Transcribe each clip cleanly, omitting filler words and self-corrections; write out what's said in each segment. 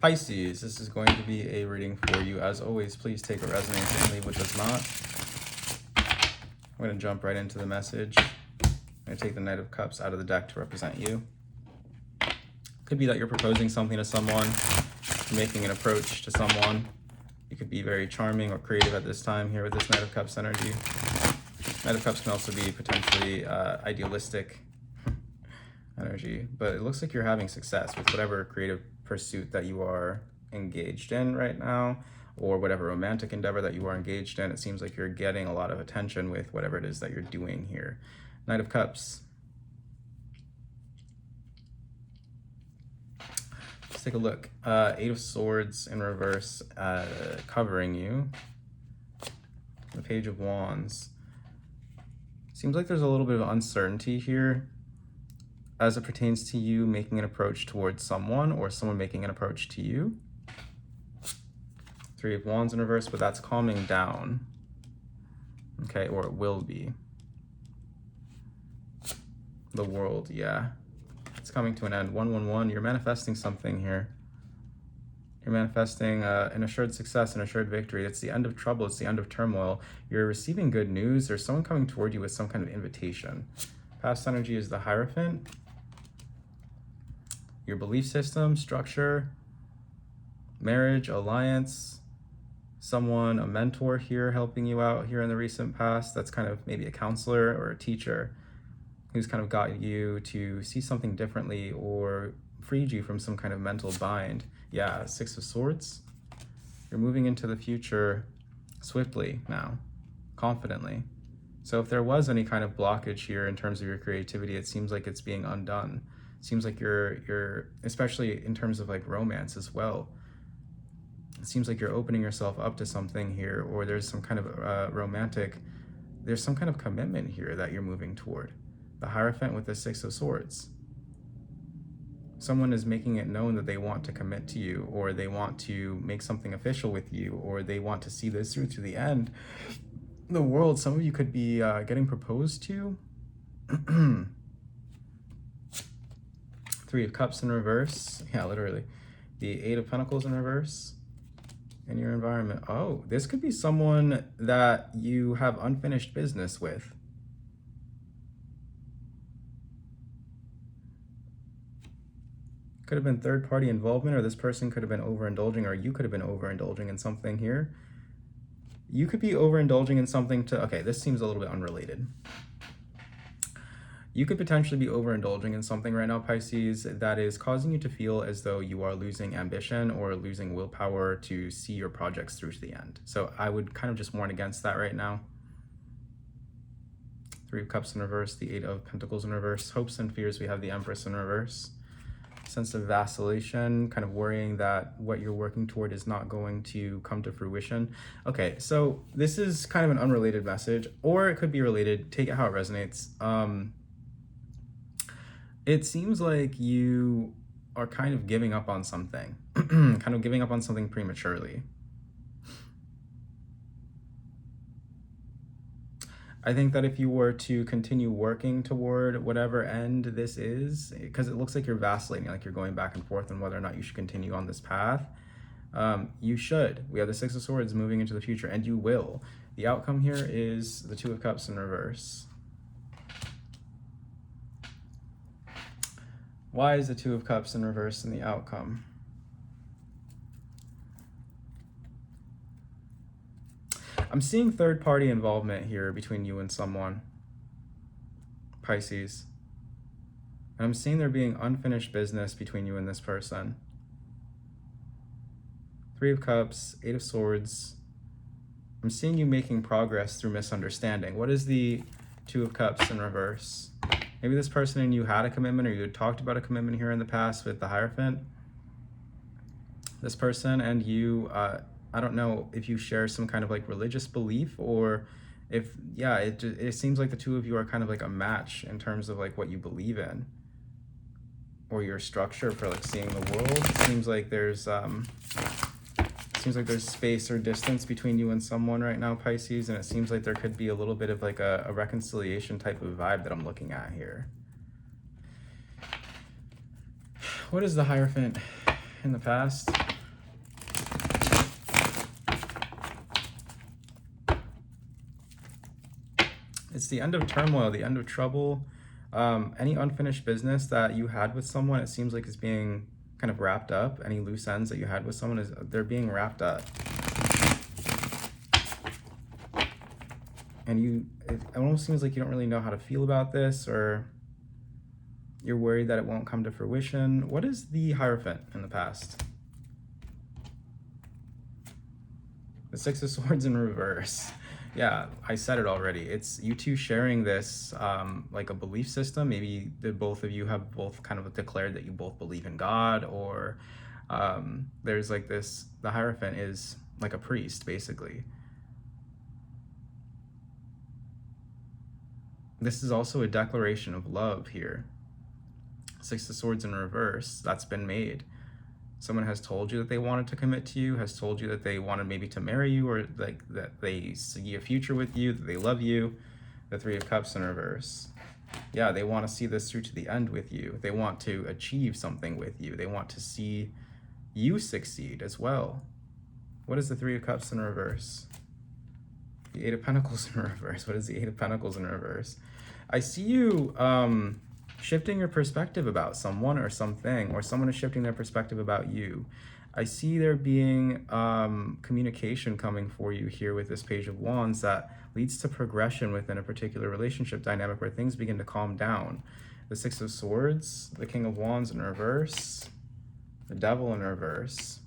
Pisces, this is going to be a reading for you. As always, please take what resonates and leave what does not. I'm going to jump right into the message. I'm going to take the Knight of Cups out of the deck to represent you. Could be that you're proposing something to someone, making an approach to someone. You could be very charming or creative at this time here with this Knight of Cups energy. Knight of Cups can also be potentially idealistic energy, but it looks like you're having success with whatever creative pursuit that you are engaged in right now, or whatever romantic endeavor that you are engaged in. It seems like you're getting a lot of attention with whatever it is that you're doing here. Knight of Cups. Let's take a look. Eight of Swords in reverse, covering you. The Page of Wands. Seems like there's a little bit of uncertainty here as it pertains to you making an approach towards someone or someone making an approach to you. Three of Wands in reverse, but that's calming down. Okay, or it will be. The World, yeah. It's coming to an end. 111, you're manifesting something here. You're manifesting an assured success, an assured victory. It's the end of trouble. It's the end of turmoil. You're receiving good news. There's someone coming toward you with some kind of invitation. Past energy is the Hierophant. Your belief system, structure, marriage, alliance, someone, a mentor here helping you out here in the recent past. That's kind of maybe a counselor or a teacher who's kind of got you to see something differently or freed you from some kind of mental bind. Yeah, Six of Swords. You're moving into the future swiftly now, confidently. So if there was any kind of blockage here in terms of your creativity, it seems like it's being undone. It seems like you're, especially in terms of like romance as well, it seems like you're opening yourself up to something here, or there's some kind of there's some kind of commitment here that you're moving toward. The Hierophant with the Six of Swords. Someone is making it known that they want to commit to you, or they want to make something official with you, or they want to see this through to the end. The World, some of you could be getting proposed to. Three of Cups in reverse. Yeah, literally. The Eight of Pentacles in reverse in your environment. Oh, this could be someone that you have unfinished business with. Could have been third-party involvement, or this person could have been overindulging, or you could have been overindulging in something here. You could be overindulging in something to, okay, this seems a little bit unrelated. You could potentially be overindulging in something right now, Pisces, that is causing you to feel as though you are losing ambition or losing willpower to see your projects through to the end. So I would kind of just warn against that right now. Three of Cups in reverse, the Eight of Pentacles in reverse. Hopes and fears, we have the Empress in reverse. Sense of vacillation, kind of worrying that what you're working toward is not going to come to fruition. Okay, so this is kind of an unrelated message, or it could be related. Take it how it resonates. It seems like you are kind of giving up on something, kind of giving up on something prematurely. I think that if you were to continue working toward whatever end this is, because it looks like you're vacillating, like you're going back and forth on whether or not you should continue on this path, you should. We have the Six of Swords moving into the future, and you will. The outcome here is the Two of Cups in reverse. Why is the Two of Cups in reverse in the outcome? I'm seeing third-party involvement here between you and someone, Pisces. And I'm seeing there being unfinished business between you and this person. Three of Cups, Eight of Swords. I'm seeing you making progress through misunderstanding. What is the Two of Cups in reverse? Maybe this person and you had a commitment, or you had talked about a commitment here in the past with the Hierophant. This person and you, I don't know if you share some kind of like religious belief, or if, yeah, it seems like the two of you are kind of like a match in terms of like what you believe in, or your structure for like seeing the world. It seems like there's space or distance between you and someone right now, Pisces, and it seems like there could be a little bit of like a reconciliation type of vibe that I'm looking at here. What is the Hierophant in the past? It's the end of turmoil, the end of trouble. Any unfinished business that you had with someone, it seems like is being kind of wrapped up. Any loose ends that you had with someone, they're being wrapped up. And it almost seems like you don't really know how to feel about this, or you're worried that it won't come to fruition. What is the Hierophant in the past? The Six of Swords in reverse. Yeah, I said it already. It's you two sharing this, like a belief system. Maybe the both of you have both kind of declared that you both believe in God, or there's like this, the Hierophant is like a priest, basically. This is also a declaration of love here. Six of Swords in reverse, that's been made. Someone has told you that they wanted to commit to you, has told you that they wanted maybe to marry you, or like that they see a future with you, that they love you. The Three of Cups in reverse. Yeah, they want to see this through to the end with you. They want to achieve something with you. They want to see you succeed as well. What is the Three of Cups in reverse? The Eight of Pentacles in reverse. What is the Eight of Pentacles in reverse? I see you shifting your perspective about someone or something, or someone is shifting their perspective about you. I see there being communication coming for you here with this Page of Wands that leads to progression within a particular relationship dynamic where things begin to calm down. The Six of Swords, the King of Wands in reverse, the Devil in reverse.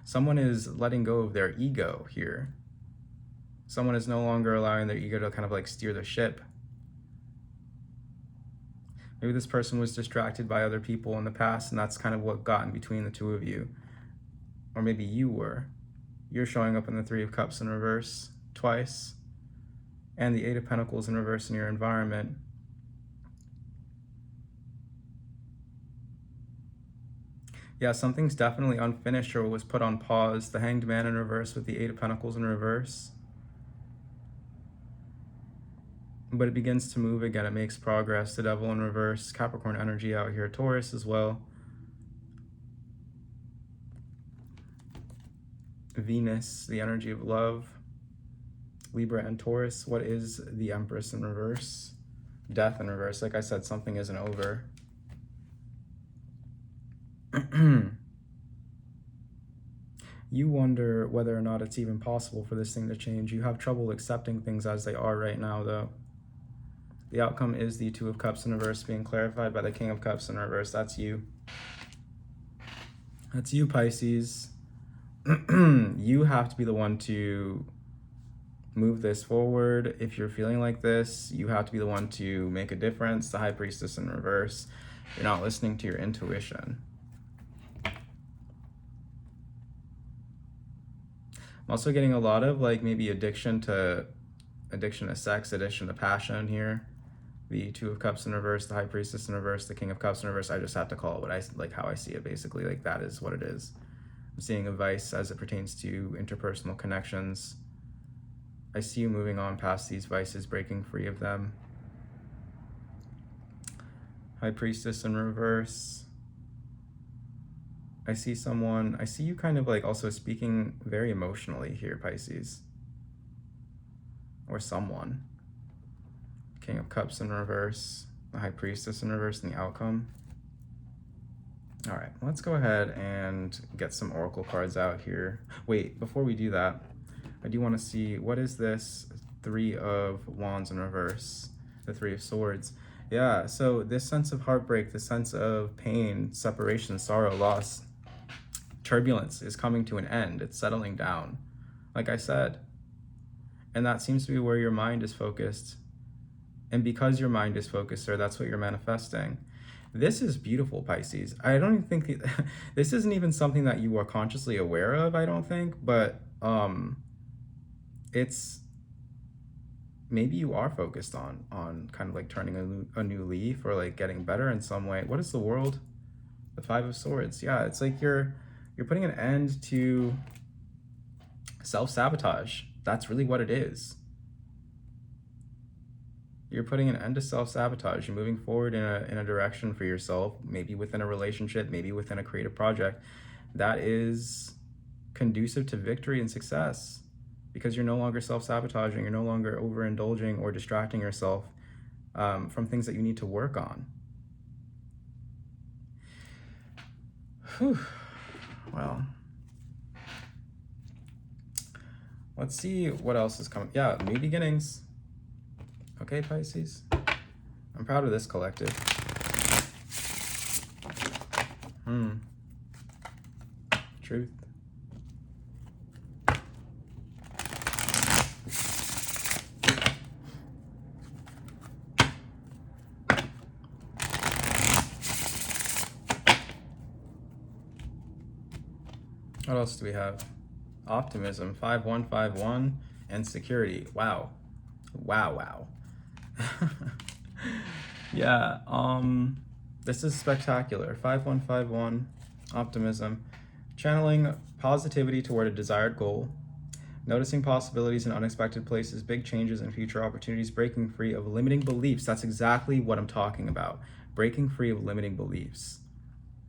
Someone is letting go of their ego here. Someone is no longer allowing their ego to kind of like steer the ship. Maybe this person was distracted by other people in the past, and that's kind of what got in between the two of you. Or maybe you were. You're showing up in the Three of Cups in reverse twice, and the Eight of Pentacles in reverse in your environment. Yeah, something's definitely unfinished or was put on pause. The Hanged Man in reverse with the Eight of Pentacles in reverse. But it begins to move again. It makes progress. The Devil in reverse. Capricorn energy out here. Taurus as well. Venus, the energy of love. Libra and Taurus. What is the Empress in reverse? Death in reverse. Like I said, something isn't over. You wonder whether or not it's even possible for this thing to change. You have trouble accepting things as they are right now, though. The outcome is the Two of Cups in reverse being clarified by the King of Cups in reverse. That's you. That's you, Pisces. You have to be the one to move this forward. If you're feeling like this, you have to be the one to make a difference. The High Priestess in reverse. You're not listening to your intuition. I'm also getting a lot of like maybe addiction to sex, addiction to passion here. The Two of Cups in reverse, the High Priestess in reverse, the King of Cups in reverse. I just have to call it what I like, how I see it, basically. Like, that is what it is. I'm seeing a vice as it pertains to interpersonal connections. I see you moving on past these vices, breaking free of them. High Priestess in reverse. I see you kind of like also speaking very emotionally here, Pisces. Or someone. King of Cups in reverse, the High Priestess in reverse, and the outcome. All right, let's go ahead and get some oracle cards out here. Wait, before we do that, I do want to see, what is this Three of Wands in reverse, the Three of Swords? Yeah, so this sense of heartbreak, the sense of pain, separation, sorrow, loss, turbulence is coming to an end. It's settling down, like I said. And that seems to be where your mind is focused. And because your mind is focused, sir, that's what you're manifesting. This is beautiful, Pisces. I don't even think this isn't even something that you are consciously aware of, I don't think, but it's, maybe you are focused on kind of like turning a new leaf, or like getting better in some way. What is the World? The Five of Swords. Yeah, it's like you're putting an end to self-sabotage. That's really what it is. You're putting an end to self-sabotage. You're moving forward in a direction for yourself, maybe within a relationship, maybe within a creative project that is conducive to victory and success. because you're no longer self-sabotaging, you're no longer overindulging or distracting yourself from things that you need to work on. Whew. Well, let's see what else is coming. Yeah, new beginnings. Okay, Pisces. I'm proud of this collective. Truth. What else do we have? Optimism, 5151, and security. Wow. Wow. Yeah, this is spectacular. 5151, optimism, channeling positivity toward a desired goal, noticing possibilities in unexpected places, big changes and future opportunities, breaking free of limiting beliefs. That's exactly what I'm talking about. Breaking free of limiting beliefs,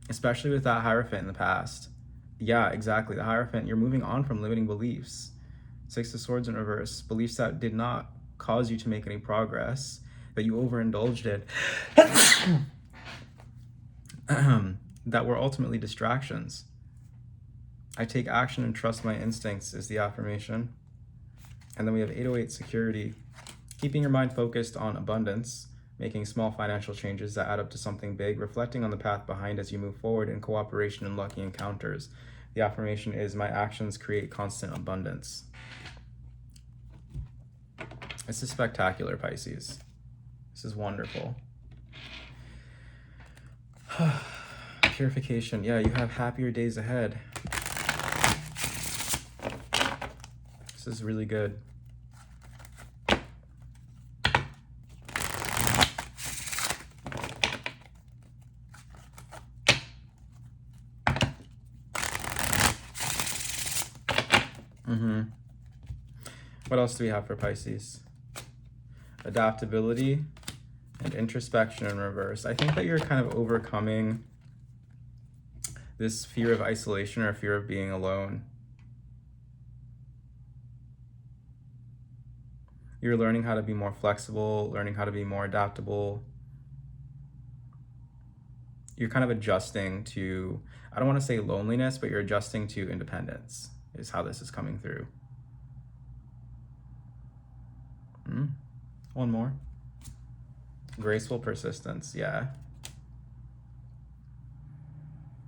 especially with that Hierophant in the past. Yeah, exactly. The Hierophant, you're moving on from limiting beliefs. Six of Swords in reverse, beliefs that did not cause you to make any progress, that you overindulged in, that were ultimately distractions. I take action and trust my instincts is the affirmation. And then we have 808, security, keeping your mind focused on abundance, making small financial changes that add up to something big, reflecting on the path behind as you move forward in cooperation and lucky encounters. The affirmation is, my actions create constant abundance. This is spectacular, Pisces. This is wonderful. Purification. Yeah, you have happier days ahead. This is really good. What else do we have for Pisces? Adaptability and introspection in reverse. I think that you're kind of overcoming this fear of isolation or fear of being alone. You're learning how to be more flexible, learning how to be more adaptable. You're kind of adjusting to, I don't want to say loneliness, but you're adjusting to independence is how this is coming through. One more. Graceful persistence, yeah.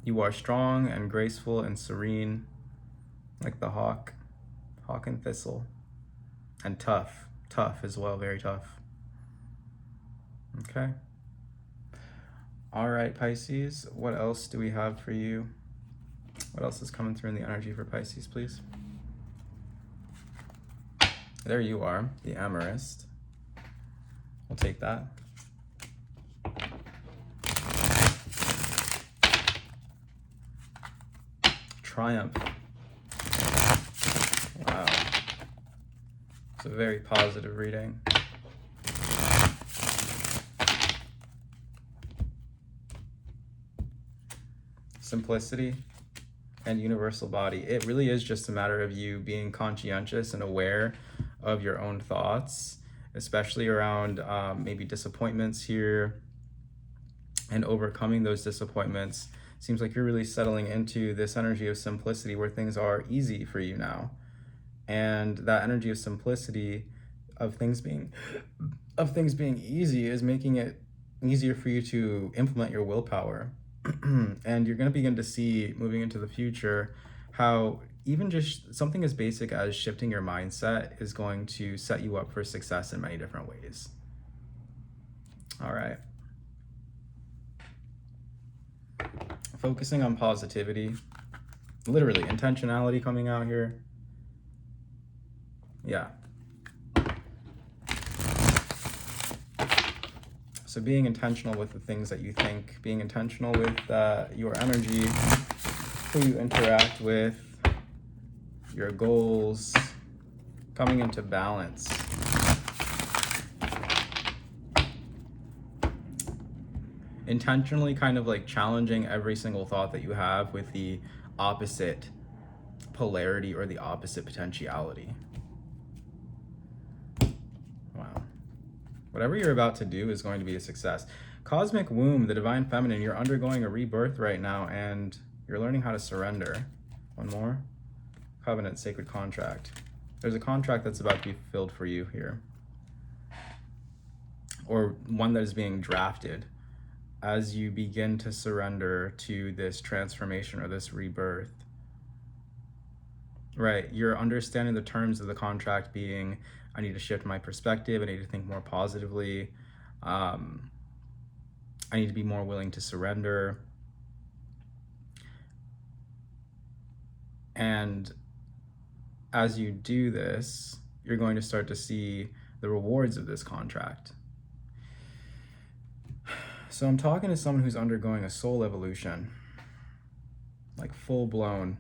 You are strong and graceful and serene, like the hawk and thistle. And tough as well, very tough. Okay. All right, Pisces, what else do we have for you? What else is coming through in the energy for Pisces, please? There you are, the Amorist. We'll take that. Triumph. Wow. It's a very positive reading. Simplicity and universal body. It really is just a matter of you being conscientious and aware of your own thoughts, especially around maybe disappointments here, and overcoming those disappointments. Seems like you're really settling into this energy of simplicity where things are easy for you now. And that energy of simplicity, of things being easy, is making it easier for you to implement your willpower. And you're going to begin to see, moving into the future, how even just something as basic as shifting your mindset is going to set you up for success in many different ways. All right. Focusing on positivity, literally intentionality coming out here. Yeah. So being intentional with the things that you think, being intentional with your energy, who you interact with, your goals, coming into balance. Intentionally kind of like challenging every single thought that you have with the opposite polarity or the opposite potentiality. Whatever you're about to do is going to be a success. Cosmic womb, the divine feminine, you're undergoing a rebirth right now, and you're learning how to surrender. One more. Covenant, sacred contract. There's a contract that's about to be fulfilled for you here, or one that is being drafted as you begin to surrender to this transformation or this rebirth. Right, you're understanding the terms of the contract being, I need to shift my perspective, I need to think more positively, I need to be more willing to surrender. And as you do this, you're going to start to see the rewards of this contract. So I'm talking to someone who's undergoing a soul evolution, like full blown.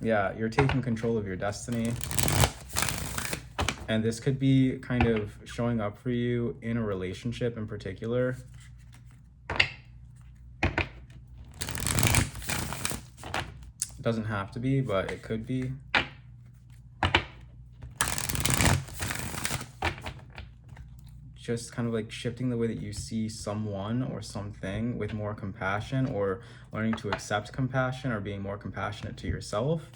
Yeah, you're taking control of your destiny. And this could be kind of showing up for you in a relationship in particular. It doesn't have to be, but it could be. Just kind of like shifting the way that you see someone or something with more compassion, or learning to accept compassion, or being more compassionate to yourself,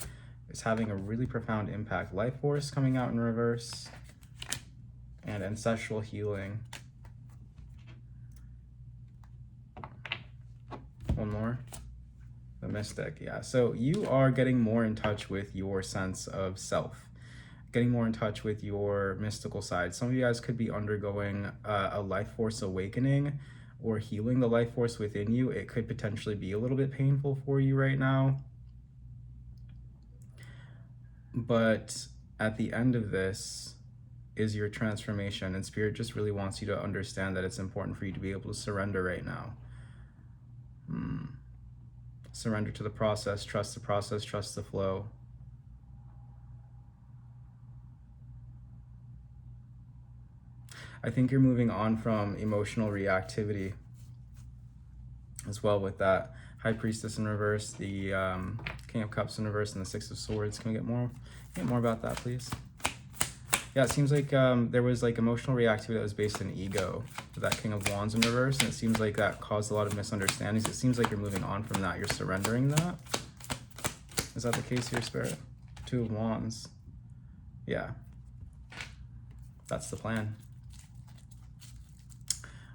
is having a really profound impact. Life force coming out in reverse, and ancestral healing. One more. The mystic, yeah. So you are getting more in touch with your sense of self, getting more in touch with your mystical side. Some of you guys could be undergoing a life force awakening or healing the life force within you. It could potentially be a little bit painful for you right now. But at the end of this is your transformation, and Spirit just really wants you to understand that it's important for you to be able to surrender right now. Surrender to the process, trust the flow. I think you're moving on from emotional reactivity as well with that. High Priestess in reverse, the King of Cups in reverse, and the Six of Swords. Can we get more about that, please? Yeah, it seems like there was like emotional reactivity that was based in ego with that King of Wands in reverse, and it seems like that caused a lot of misunderstandings. It seems like you're moving on from that. You're surrendering that. Is that the case here, Spirit? Two of Wands. Yeah. That's the plan.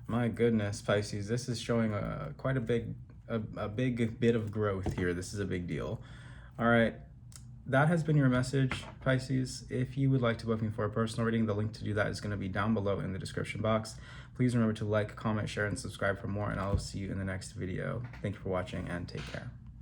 My goodness, Pisces, this is showing quite a big bit of growth here. This is a big deal. All right, that has been your message, Pisces. If you would like to book me for a personal reading, the link to do that is going to be down below in the description box. Please remember to like, comment, share, and subscribe for more, and I'll see you in the next video. Thank you for watching, and take care.